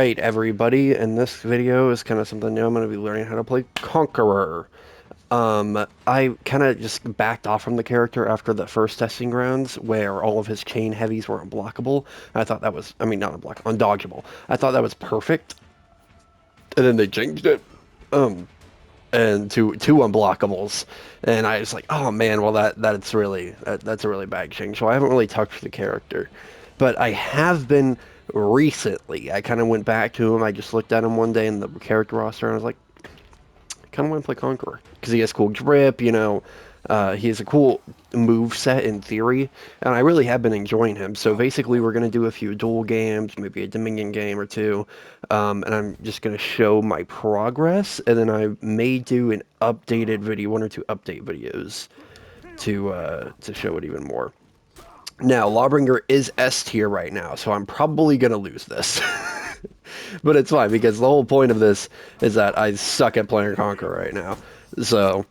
Alright, everybody, in this video is kind of something new. I'm going to be learning how to play Conqueror. I kind of just backed off from the character after the first testing rounds where all of his chain heavies were unblockable. I thought that was, I mean, not unblockable, undodgeable. I thought that was perfect, and then they changed it, and to unblockables, and I was like, oh man, well that's a really bad change. So I haven't really touched the character, but I have been recently. I kind of went back to him. I just looked at him one day in the character roster, and I was like, I kind of want to play Conqueror because he has cool grip, you know. He has a cool move set in theory, and I really have been enjoying him. So basically, we're going to do a few duel games, maybe a Dominion game or two, and I'm just going to show my progress, and then I may do an updated video, one or two update videos to show it even more. Now, Lawbringer is S tier right now, so I'm probably going to lose this. But it's fine, because the whole point of this is that I suck at playing Conqueror right now. So,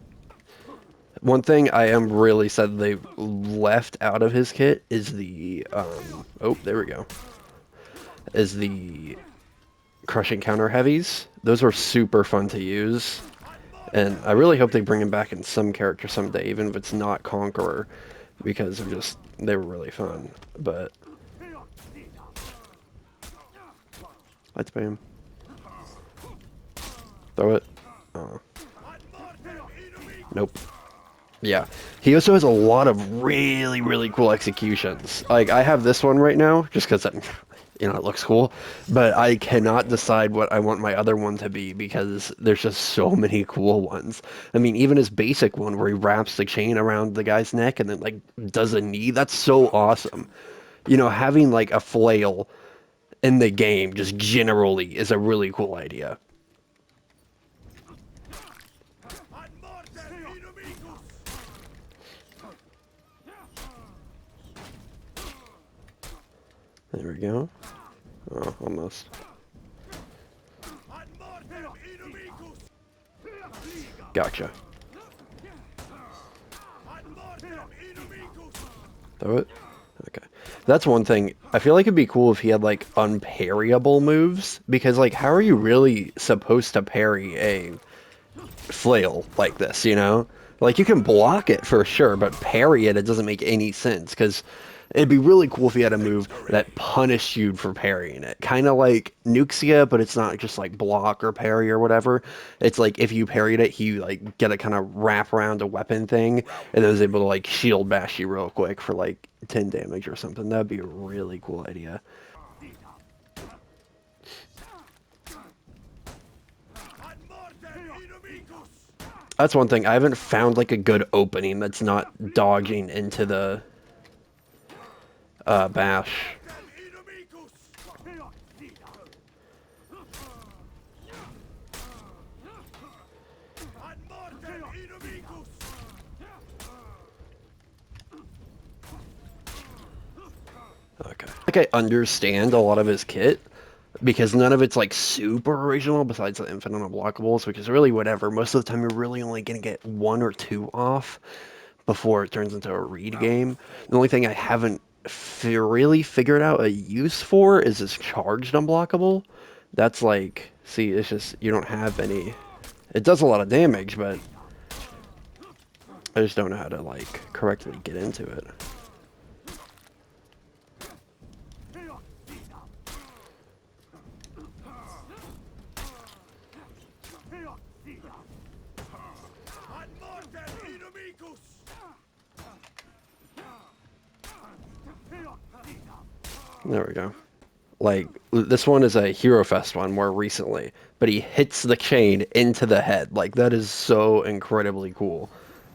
one thing I am really sad they left out of his kit is the, oh, there we go, is the crushing counter heavies. Those are super fun to use, and I really hope they bring him back in some character someday, even if it's not Conqueror, because they were really fun. But let's pay him. Throw it. Oh. Nope. Yeah. He also has a lot of really, really cool executions. Like, I have this one right now, just because, you know, it looks cool. But I cannot decide what I want my other one to be, because there's just so many cool ones. I mean, even his basic one, where he wraps the chain around the guy's neck and then, like, does a knee, that's so awesome. You know, having, like, a flail in the game, just generally, is a really cool idea. There we go. Oh, almost. Gotcha. Throw it? Okay. That's one thing. I feel like it'd be cool if he had, like, unparryable moves, because, like, how are you really supposed to parry a flail like this, you know? Like, you can block it for sure, but parry it doesn't make any sense, because it'd be really cool if he had a move that punished you for parrying it. Kind of like Nuxia, but it's not just like block or parry or whatever. It's like if you parried it, he like get a kind of wrap around a weapon thing, and then was able to like shield bash you real quick for like 10 damage or something. That'd be a really cool idea. That's one thing. I haven't found like a good opening that's not dodging into the bash. Okay. Like, I understand a lot of his kit, because none of it's like super original besides the infinite unblockables, which is really whatever. Most of the time you're really only going to get one or two off before it turns into a read game. The only thing I haven't really figured out a use for is this charged unblockable. That's like, see, it's just, you don't have any, it does a lot of damage, but I just don't know how to like correctly get into it. There we go. Like, this one is a Hero Fest one more recently, but he hits the chain into the head. Like, that is so incredibly cool.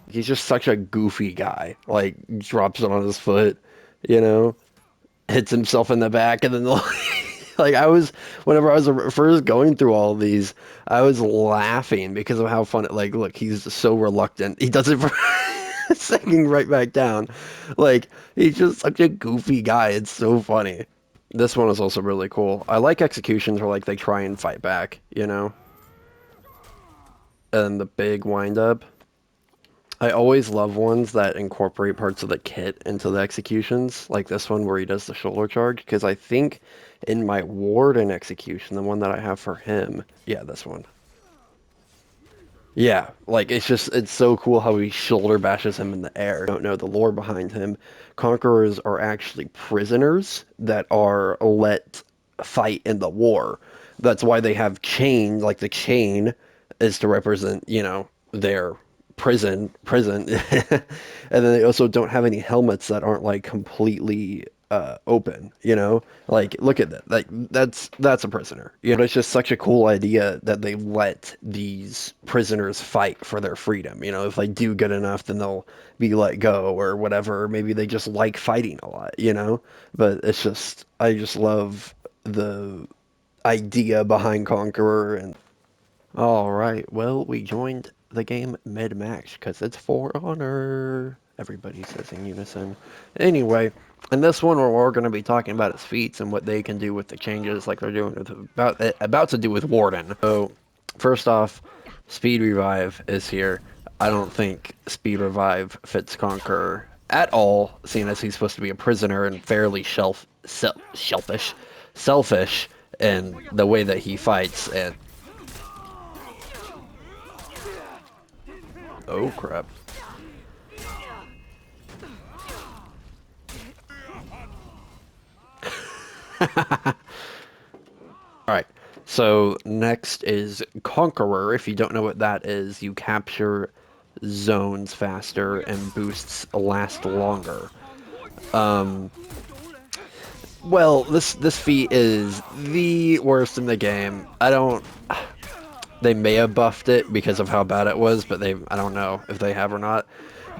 He's just such a goofy guy. Like, drops it on his foot, you know, hits himself in the back, and then, like, whenever I was first going through all of these, I was laughing because of how fun it, like, look, he's so reluctant. He does it for sinking right back down. Like, he's just such a goofy guy. It's so funny. This one is also really cool. I like executions where, like, they try and fight back, you know? And the big wind-up. I always love ones that incorporate parts of the kit into the executions, like this one where he does the shoulder charge, because I think in my Warden execution, the one that I have for him, yeah, this one. Yeah, like it's so cool how he shoulder bashes him in the air. Don't know the lore behind him. Conquerors are actually prisoners that are let fight in the war. That's why they have chains, like the chain is to represent, their prison. And then they also don't have any helmets that aren't like completely open, like look at that, like that's a prisoner, but it's just such a cool idea that they let these prisoners fight for their freedom. If they do good enough, then they'll be let go or whatever, or maybe they just like fighting a lot, but I just love the idea behind Conqueror. And all right, well, we joined the game mid-match because it's For Honor. Everybody says in unison. Anyway, in this one, we're going to be talking about his feats and what they can do with the changes, like they're doing with about to do with Warden. So, first off, Speed Revive is here. I don't think Speed Revive fits Conqueror at all, seeing as he's supposed to be a prisoner and fairly selfish in the way that he fights. And oh crap. Alright, so next is Conqueror. If you don't know what that is, you capture zones faster and boosts last longer. Well, this feat is the worst in the game. They may have buffed it because of how bad it was, but I don't know if they have or not.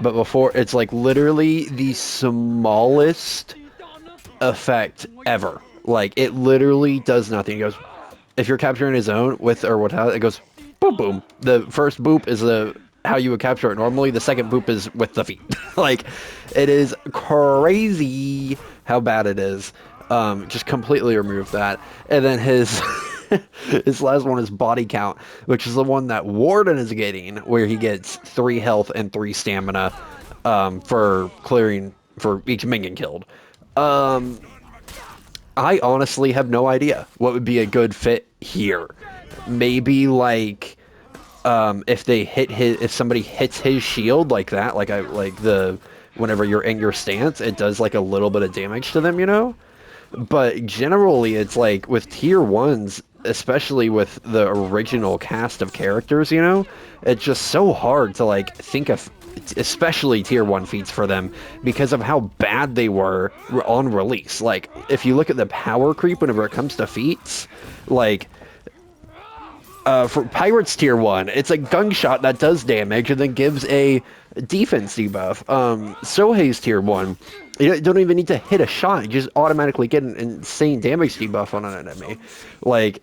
But before, it's like literally the smallest effect ever. Like, it literally does nothing. It goes, if you're capturing a zone with or without, it goes boom boom. The first boop is how you would capture it normally. The second boop is with the feet. Like, it is crazy how bad it is. Just completely remove that. And then his his last one is body count, which is the one that Warden is getting, where he gets 3 health and 3 stamina for each minion killed. I honestly have no idea what would be a good fit here. Maybe like if somebody hits his shield like that, whenever you're in your stance, it does like a little bit of damage to them. But generally, it's like with tier ones, especially with the original cast of characters, it's just so hard to like think of, especially tier one feats for them because of how bad they were on release. Like, if you look at the power creep whenever it comes to feats, like, for Pirates tier 1, it's a gunshot that does damage and then gives a defense debuff. Sohei's tier 1, you don't even need to hit a shot, you just automatically get an insane damage debuff on an enemy. Like,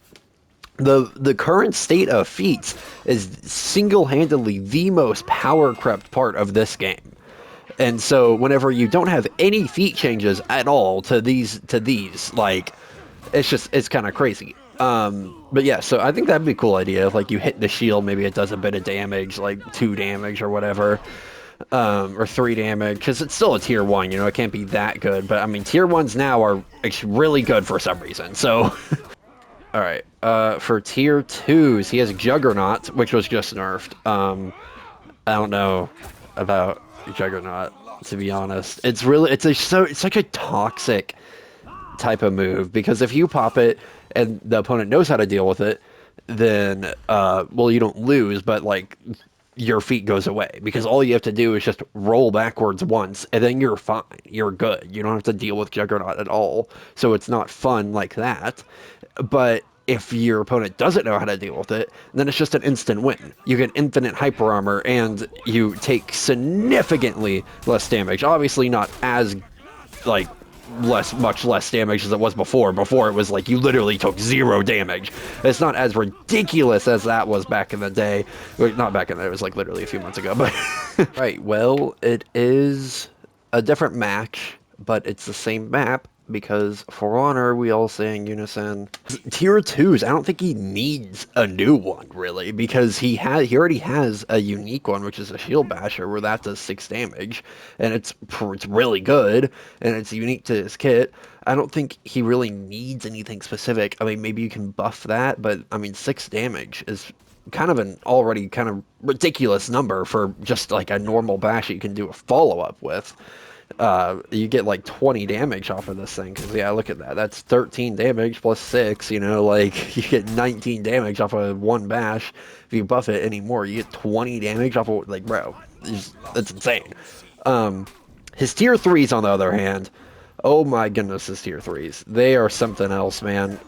the current state of feats is single-handedly the most power-crept part of this game. And so whenever you don't have any feat changes at all to these, like, it's kind of crazy. But yeah, so I think that'd be a cool idea. If like you hit the shield, maybe it does a bit of damage, like 2 damage or whatever, or 3 damage, because it's still a tier 1, it can't be that good. But I mean, tier 1s now are really good for some reason, so. Alright, for tier 2s, he has Juggernaut, which was just nerfed. I don't know about Juggernaut, to be honest. It's such a toxic type of move, because if you pop it and the opponent knows how to deal with it, then well, you don't lose, but like your feat goes away, because all you have to do is just roll backwards once and then you're fine, you're good, you don't have to deal with Juggernaut at all. So it's not fun like that. But if your opponent doesn't know how to deal with it, then it's just an instant win. You get infinite hyper armor and you take significantly less damage. Obviously not as like much less damage as it was before. Before it was like you literally took 0 damage. It's not as ridiculous as that was back in the day. Not back in the day, it was like literally a few months ago, but right, well, it is a different match, but it's the same map, because for honor, we all say in unison. Tier 2s, I don't think he needs a new one, really, because he already has a unique one, which is a Shield Basher, where that does 6 damage, and it's really good, and it's unique to his kit. I don't think he really needs anything specific. I mean, maybe you can buff that, but, I mean, 6 damage is kind of an already kind of ridiculous number for just, like, a normal bash you can do a follow-up with. You get like 20 damage off of this thing. Cause yeah, look at that. That's 13 damage plus 6, you know, like you get 19 damage off of one bash. If you buff it anymore, you get 20 damage off of, like, bro, that's insane. His tier 3s, on the other hand, oh my goodness, his tier 3s. They are something else, man.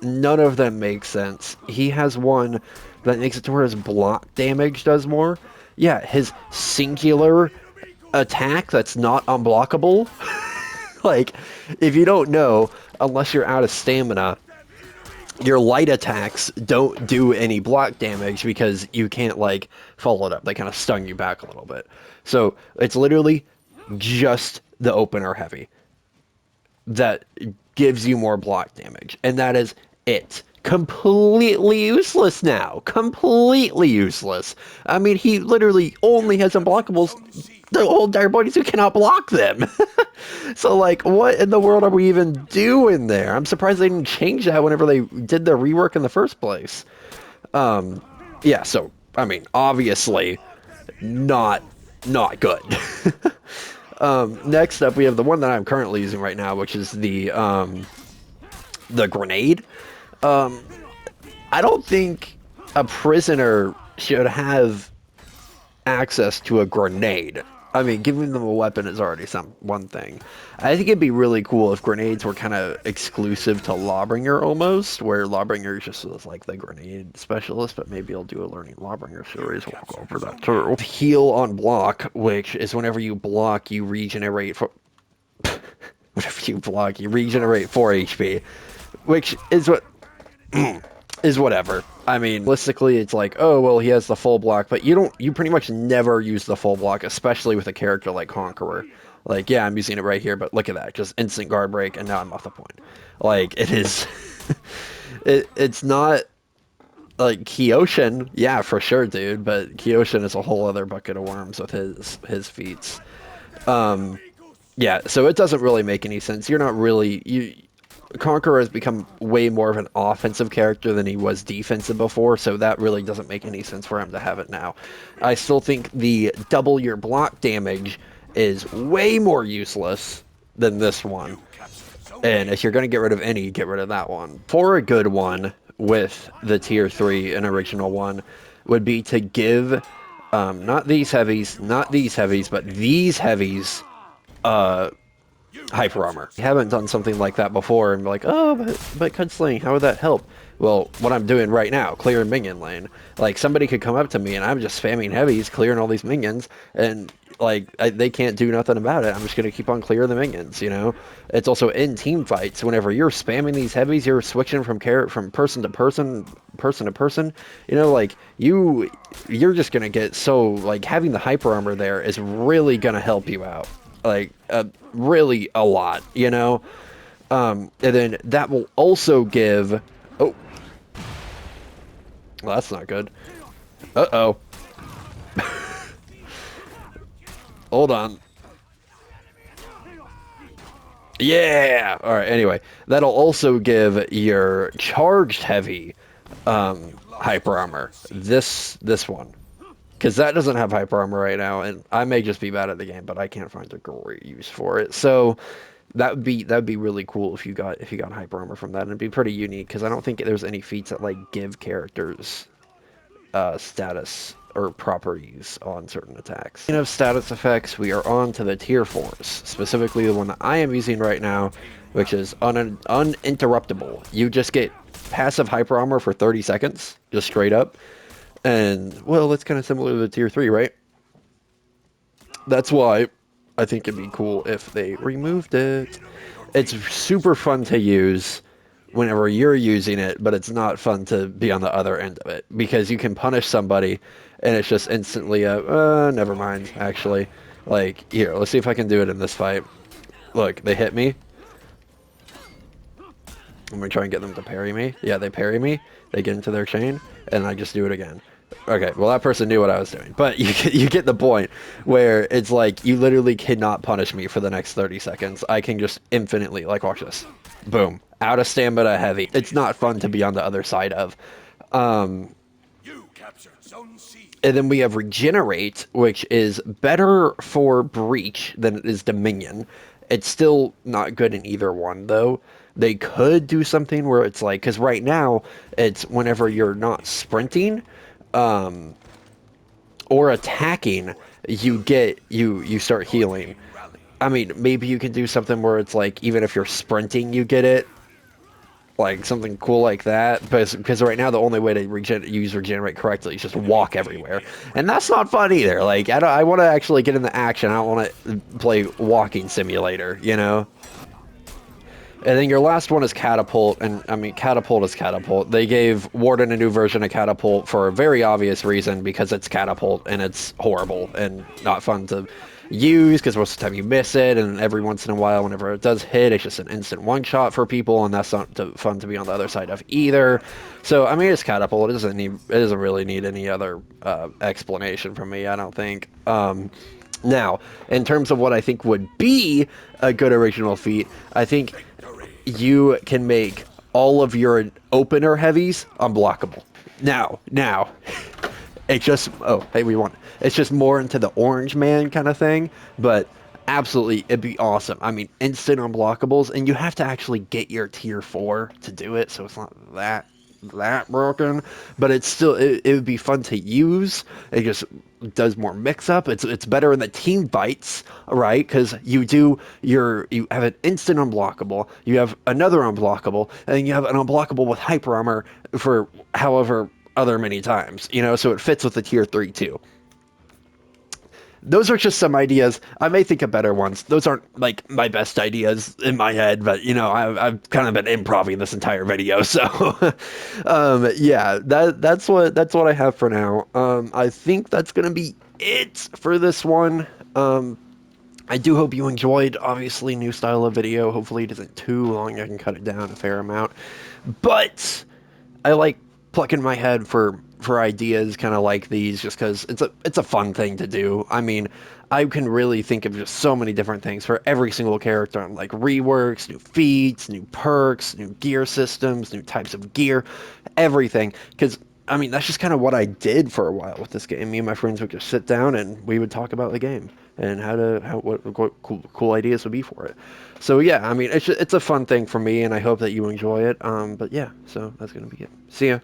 None of them make sense. He has one that makes it to where his block damage does more. Yeah, his singular attack that's not unblockable. Like, if you don't know, unless you're out of stamina, your light attacks don't do any block damage because you can't, like, follow it up. They kind of stung you back a little bit. So it's literally just the opener heavy that gives you more block damage, and that is it. Completely useless now. Completely useless. I mean, he literally only has unblockables. The whole entire bodies who cannot block them. So, like, what in the world are we even doing there? I'm surprised they didn't change that whenever they did the rework in the first place. Yeah, so, I mean, obviously, not good. Next up, we have the one that I'm currently using right now, which is the grenade. I don't think a prisoner should have access to a grenade. I mean, giving them a weapon is already one thing. I think it'd be really cool if grenades were kind of exclusive to Lawbringer almost, where Lawbringer just was like the grenade specialist, but maybe I'll do a learning Lawbringer series. We'll go over that too. Heal on block, which is whenever you block, you regenerate for... whenever you block, you regenerate 4 HP, which is what... is whatever. I mean, realistically, it's like, oh, well, he has the full block, but you pretty much never use the full block, especially with a character like Conqueror. Like, yeah, I'm using it right here, but look at that. Just instant guard break, and now I'm off the point. Like, it is... it's not... Like, Kyoshin, yeah, for sure, dude, but Kyoshin is a whole other bucket of worms with his feats. Yeah, so it doesn't really make any sense. You're not really... Conqueror has become way more of an offensive character than he was defensive before, so that really doesn't make any sense for him to have it now. I still think the double your block damage is way more useless than this one. And if you're going to get rid of any, get rid of that one. For a good one with the tier 3 and original one would be to give, not these heavies, but these heavies, hyper armor. I haven't done something like that before and be like, oh, but Cudsling, how would that help? Well, what I'm doing right now, clearing minion lane. Like, somebody could come up to me and I'm just spamming heavies, clearing all these minions, and, like, they can't do nothing about it. I'm just going to keep on clearing the minions, you know? It's also in team fights. Whenever you're spamming these heavies, you're switching from person to person, you know, like, you're just going to get so, like, having the hyper armor there is really going to help you out. Like, really a lot, you know? And then that will also give... Oh. Well, that's not good. Uh-oh. Hold on. Yeah! Alright, anyway. That'll also give your charged heavy hyper armor. This one. Because that doesn't have hyper armor right now, and I may just be bad at the game, but I can't find a great use for it. So that would be really cool if you got hyper armor from that, and it'd be pretty unique because I don't think there's any feats that like give characters status or properties on certain attacks. Speaking of status effects, we are on to the tier 4s, specifically the one that I am using right now, which is uninterruptible. You just get passive hyper armor for 30 seconds, just straight up. And, well, that's kind of similar to the tier 3, right? That's why I think it'd be cool if they removed it. It's super fun to use whenever you're using it, but it's not fun to be on the other end of it. Because you can punish somebody, and it's just instantly never mind, actually. Like, here, let's see if I can do it in this fight. Look, they hit me. I'm gonna try and get them to parry me. Yeah, they parry me. They get into their chain, and I just do it again. Okay, well that person knew what I was doing, but you get the point where it's like you literally cannot punish me for the next 30 seconds. I can just infinitely, like, watch this. Boom. Out of stamina heavy. It's not fun to be on the other side of. Um, You captured Zone C. and then we have Regenerate, which is better for Breach than it is Dominion. It's still not good in either one, though. They could do something where it's like, because right now, it's whenever you're not sprinting um, or attacking, you start healing. I mean, maybe you can do something where it's like, even if you're sprinting, you get it, like something cool like that, because right now the only way to use regenerate correctly is just walk everywhere, and that's not fun either. Like I want to actually get into action. I don't want to play walking simulator, you know. And then your last one is Catapult, and I mean, Catapult is Catapult. They gave Warden a new version of Catapult for a very obvious reason, because it's Catapult, and it's horrible and not fun to use, because most of the time you miss it, and every once in a while, whenever it does hit, it's just an instant one-shot for people, and that's not fun to be on the other side of either. So, I mean, it's Catapult. It doesn't really need any other explanation from me, I don't think. Now, in terms of what I think would be a good original feat, I think you can make all of your opener heavies unblockable. Now, it's just, oh, hey, we won. It's just more into the orange man kind of thing, but absolutely, it'd be awesome. I mean, instant unblockables, and you have to actually get your tier 4 to do it, so it's not that broken, but it's still, it would be fun to use. It just does more mix up. It's better in the team fights, right? Because you have an instant unblockable, you have another unblockable, and then you have an unblockable with hyper armor for however other many times, you know, so it fits with the tier 3 too. Those are just some ideas. I may think of better ones. Those aren't like my best ideas in my head, but you know, I've kind of been improvising this entire video, so yeah, that's what I have for now. I think that's gonna be it for this one. I do hope you enjoyed. Obviously, new style of video. Hopefully, it isn't too long. I can cut it down a fair amount, but I like plucking my head for ideas kind of like these, just because it's a fun thing to do. I mean, I can really think of just so many different things for every single character, like reworks, new feats, new perks, new gear systems, new types of gear, everything. Because I mean, that's just kind of what I did for a while with this game. Me and my friends would just sit down and we would talk about the game and what cool ideas would be for it. So yeah, I mean, it's a fun thing for me, and I hope that you enjoy it. But yeah, so that's gonna be it. See ya.